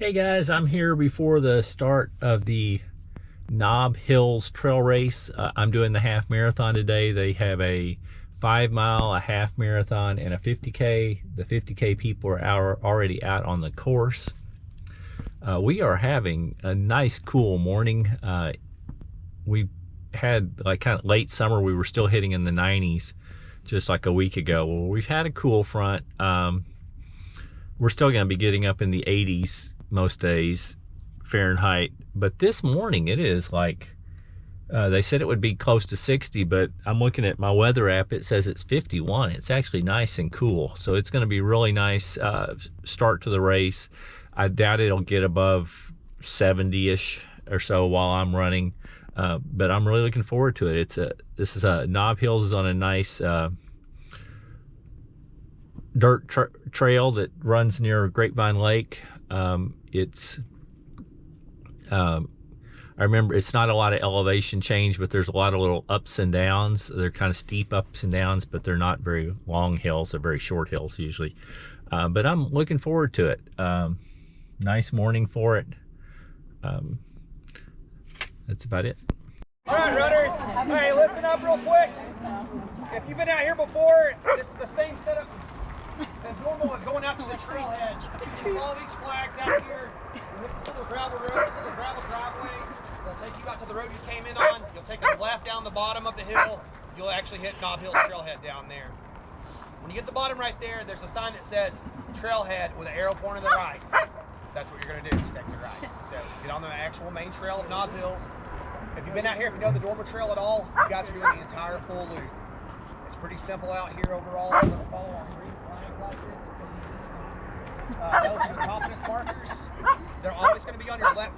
Hey guys, I'm here before the start of the Nob Hills Trail Race. I'm doing the half marathon today. They have a 5 mile, a half marathon, and a 50K. The 50K people are already out on the course. We are having a nice cool morning. We had like kind of late summer. We were still hitting in the 90s just like a week ago. Well, we've had a cool front. We're still going to be getting up in the 80s most days Fahrenheit, but this morning it is like they said it would be close to 60, but I'm looking at my weather app, it says it's 51. It's actually nice and cool, so it's going to be really nice start to the race. I doubt it'll get above 70ish or so while I'm running, but I'm really looking forward to it. This is Nob Hills is on a nice dirt trail that runs near Grapevine Lake. I remember it's not a lot of elevation change, but there's a lot of little ups and downs. They're kind of steep ups and downs, but they're not very long hills. They're very short hills usually. But I'm looking forward to it. Nice morning for it. That's about it. All right, runners. Hey, listen up real quick. If you've been out here before, this is the same setup as normal as going out to the trailhead. You follow these flags out here. You hit this little gravel road, this little gravel driveway. It'll take you out to the road you came in on. You'll take a left down the bottom of the hill. You'll actually hit Nob Hills Trailhead down there. When you get the bottom right there, there's a sign that says Trailhead with an arrow pointing to the right. That's what you're going to do, just take the right. So get on the actual main trail of Nob Hills. If you've been out here, if you know the Dormer Trail at all, you guys are doing the entire full loop. It's pretty simple out here overall. We're going to follow our green flags like this. Those are the confidence markers. They're always going to be on your left.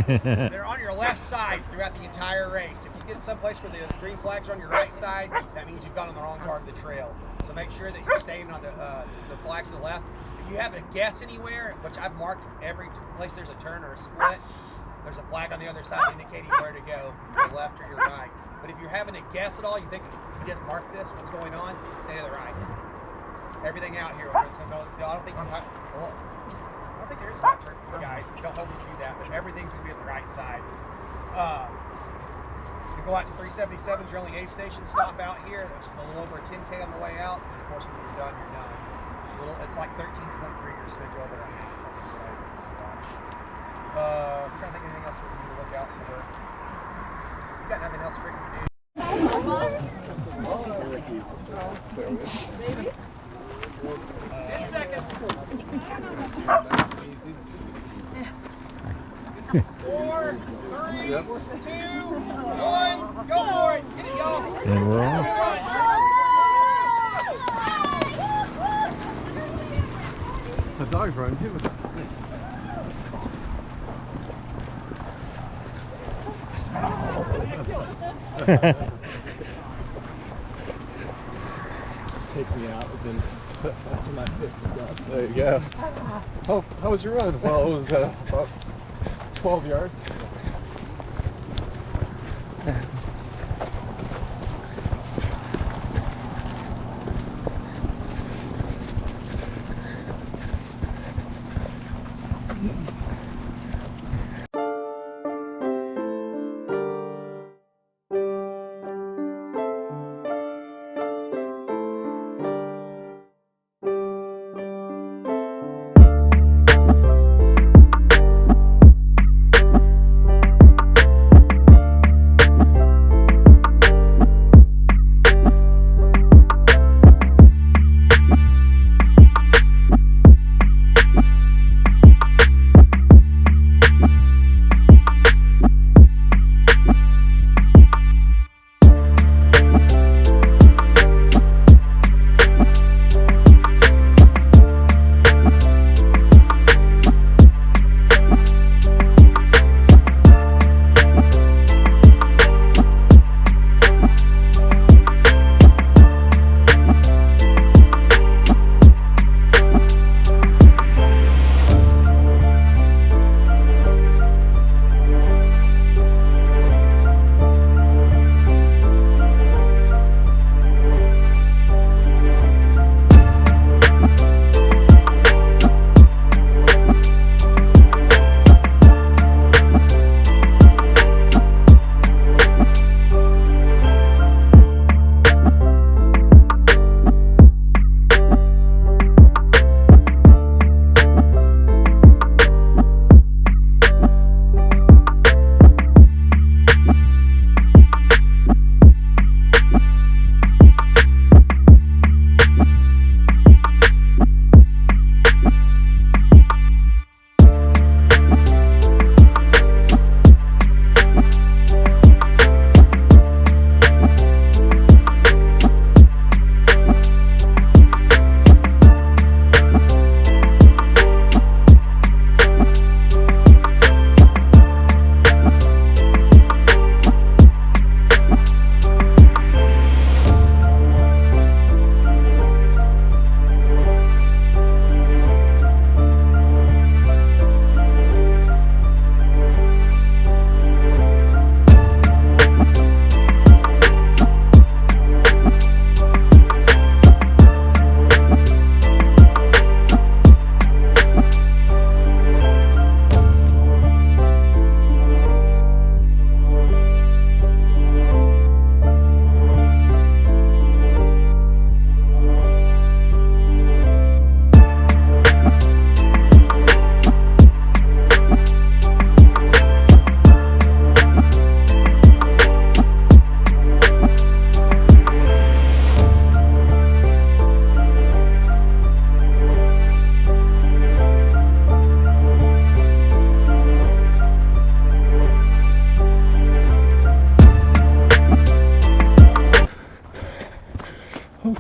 They're on your left side throughout the entire race. If you get someplace where the green flags are on your right side, that means you've gone on the wrong part of the trail. So make sure that you're staying on the flags to the left. If you have a guess anywhere, which I've marked every place there's a turn or a split, there's a flag on the other side indicating where to go, your left or your right. But if you're having a guess at all, you think you didn't mark this, what's going on, stay to the right. Everything out here, I don't think you have, I don't think there is a turn for you guys. Don't hold me to that, but everything's going to be at the right side. You go out to 377's your only aid station stop out here. That's a little over a 10K on the way out. And of course, when you're done, you're done. It's like 13.3 or smidge over a half. I'm trying to think of anything else that we need to look out for. You got nothing else Rick to do? Maybe? 10 seconds. 4, 3, 2, 1, go for it. Get it, y'all. And we're off. The dog's running too with us. Take me out within my fifth step. There you go. How was your run? Well, it was about 12 yards.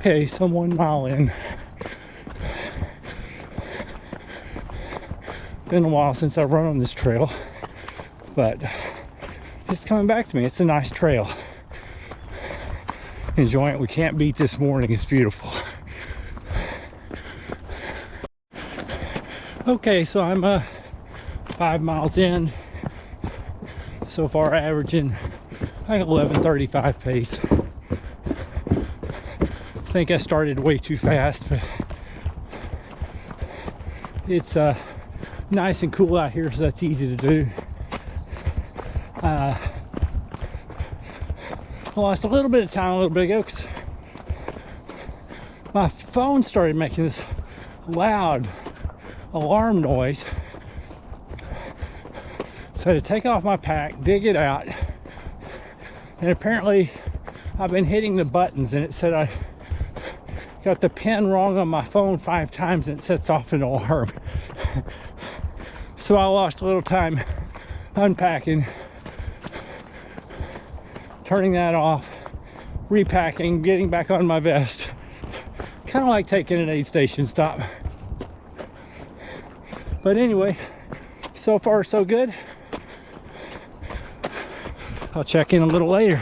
Okay, so I'm 1 mile in. Been a while since I've run on this trail, but it's coming back to me. It's a nice trail. Enjoying it. We can't beat this morning. It's beautiful. Okay, so I'm 5 miles in. So far averaging like 11:35 pace. I think I started way too fast, but it's nice and cool out here, so that's easy to do. I lost a little bit of time a little bit ago because my phone started making this loud alarm noise. So I had to take off my pack, dig it out, and apparently I've been hitting the buttons, and it said I got the pin wrong on my phone 5 times and it sets off an alarm. So I lost a little time unpacking, turning that off, repacking, getting back on my vest. Kind of like taking an aid station stop. But anyway, so far so good. I'll check in a little later.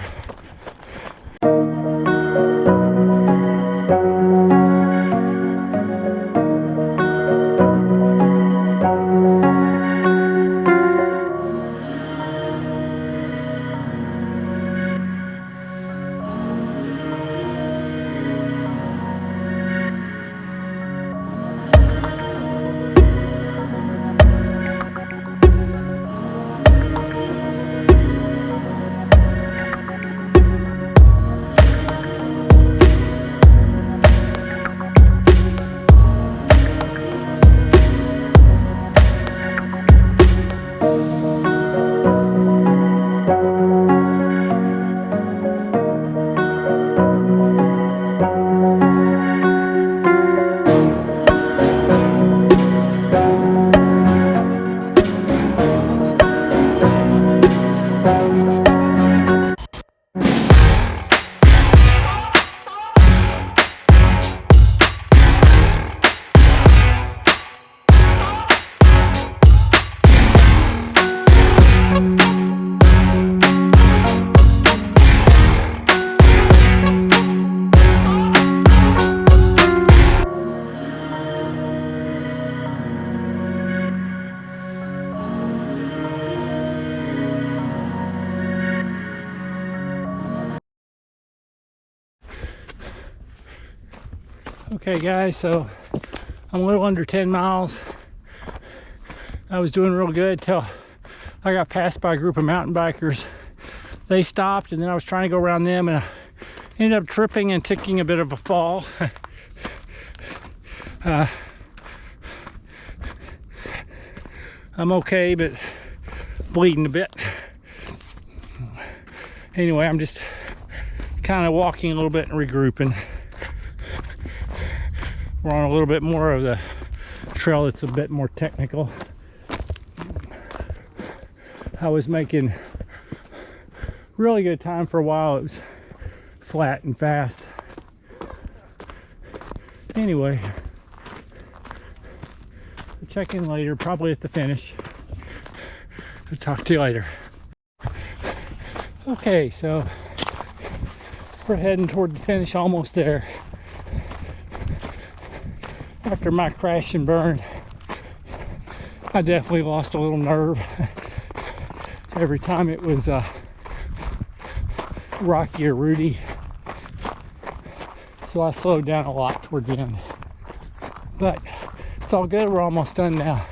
Okay guys, so I'm a little under 10 miles. I was doing real good till I got passed by a group of mountain bikers. They stopped and then I was trying to go around them and I ended up tripping and taking a bit of a fall. I'm okay, but bleeding a bit. Anyway, I'm just kind of walking a little bit and regrouping. We're on a little bit more of the trail that's a bit more technical. I was making really good time for a while. It was flat and fast. Anyway, I'll check in later, probably at the finish. I'll talk to you later. Okay, so we're heading toward the finish, almost there. After my crash and burn, I definitely lost a little nerve. Every time it was rocky or rooty, so I slowed down a lot toward the end. But it's all good, we're almost done now.